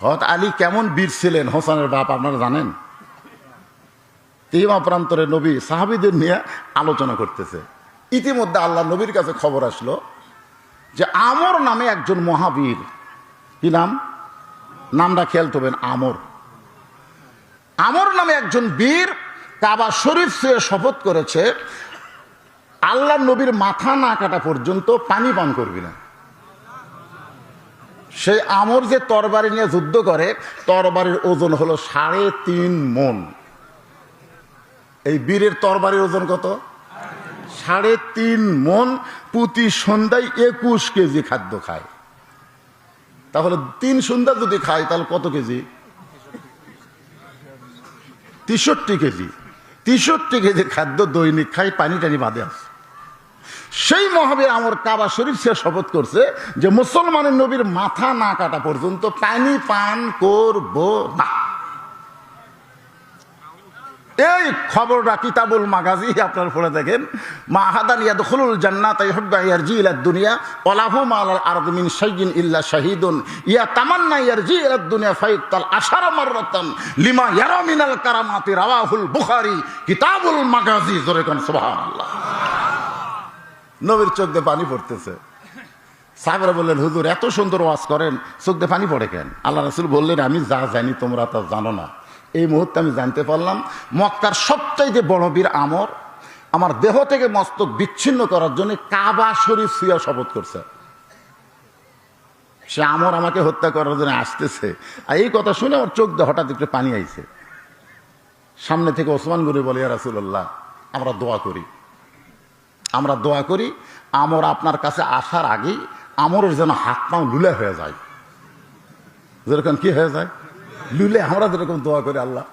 হযরত আলী কেমন বীর ছিলেন, হোসেনের বাপ আপনারা জানেন। তিমা প্রান্তরে নবী সাহাবীদের নিয়ে আলোচনা করতেছে। ইতিমধ্যে আল্লাহ নবীর কাছে খবর আসলো যে আমর নামে একজন মহাবীর, কি নাম, নামটা খেয়াল করবেন, আমর। আমর নামে একজন বীর কাবা শরীফ ছুঁয়ে শপথ করেছে আল্লাহ নবীর মাথা না কাটা পর্যন্ত পানি পান করবি না। সেই আমর যে তরবারি নিয়ে যুদ্ধ করে, তরবারির ওজন হলো 3.5 মণ। এই বীরের তরবারির ওজন কত? 3.5 মণ। প্রতি সন্ধ্যায় 21 কেজি খাদ্য খায়। তাহলে 3 সন্ধ্যা যদি খায় তাহলে কত কেজি? 63 কেজি। 63 কেজি খাদ্য দৈনিক খায়, পানি টানি বাদে আছে। সেই মহাবীর আমর কাবা শরীফ সে শপথ করছে যে মুসলমানের নবীর মাথা না কাটা পর্যন্ত পানি পান করব না। এই খবরটা কিতাবুল মাগাজি আপনার পড়ে দেখেন। মা হাদান ইয়াদখুলুল জান্নাত ইহুব্বা ইয়ারজি ইলাদ দুনিয়া ওয়ালাহু মালাল আরদি মিন শাইইন ইল্লা শাহীদুন ইয়া তামান্না ইয়ারজি ইলাদ দুনিয়া ফাইতাল আশারা মাররাতান লিমা ইয়ারা মিনাল কারামাতি রাওয়াহুল বুখারী কিতাবুল মাগাজি। জোরে কোন সুবহানাল্লাহ। নবীর চোখ দিয়ে পানি পড়তেছে। সাহাবারা বললেন, হুজুর এত সুন্দর ওয়াজ করেন, চোখ দিয়ে পানি পড়ে কেন? আল্লাহ রাসূল বললেন, আমি যা জানি তোমরা তা জানো না। এই মুহূর্তে আমি জানতে পারলাম মক্কার সবচাইতে বড় বীর আমর আমার দেহ থেকে মস্তক বিচ্ছিন্ন করার জন্য কাবা শরীফ ছুঁয়ে শপথ করছে। সে আমর আমাকে হত্যা করার জন্য আসতেছে। আর এই কথা শুনে আমার চোখ দিয়ে হঠাৎ একটু পানি আইছে। সামনে থেকে ওসমান গনি বলে, ইয়া রাসূলুল্লাহ, আমরা দোয়া করি, আমরা দোয়া করি আমর আপনার কাছে আসার আগেই আমরের যেন হাত পাও লুলে হয়ে যায়। যেরকম কি হয়ে যায়? লুলে। আমরা যেরকম দোয়া করি, আল্লাহ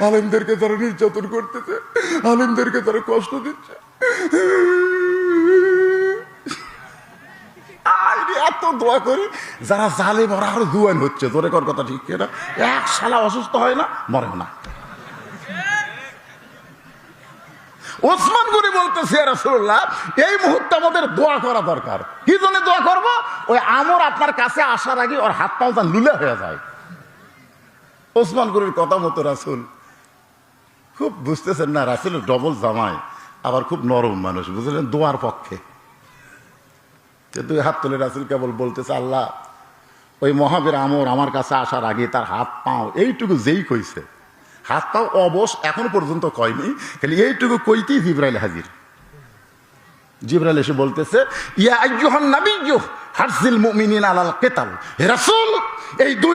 আলেমদেরকে তারা নির্যাতন করতেছে, আলেমদেরকে তারা কষ্ট দিচ্ছে, এত দোয়া করি, যারা জালেম ওরা আরো জুয়ান হচ্ছে। তোরে কর কথা ঠিক কিনা? এক শালা অসুস্থ হয় না, মরে না। ওসমান গনি বলতেছে, ইয়া রাসূলুল্লাহ, এই মুহূর্তে আমাদের দোয়া করা দরকার। কি জন্য দোয়া করবো? ওই আমর আপনার কাছে আসার আগে ওর হাত পাও লুলে হয়ে যায়। ওসমান গনির কথা মতো রাসূল খুব বুঝতেছেন না, রাসূল ডবল জামাই, আবার খুব নরম মানুষ, বুঝলেন, দোয়ার পক্ষে। দুই হাত তুলে রাসূল কেবল বলতেছে, আল্লাহ ওই মহাবীর আমর আমার কাছে আসার আগে তার হাত পাও এইটুকু যেই কইছে, হাত পাও অবশ এখন পর্যন্ত কয়নি, খালি এইটুকু কইতেই জিবরাইল হাজির। জিবরাইল এসে বলতেছে, ইয়া আইয়ুহান নাবিয়্যু হারজিল মুমিনিনা আলাল কিতাল। হে রাসূল, এই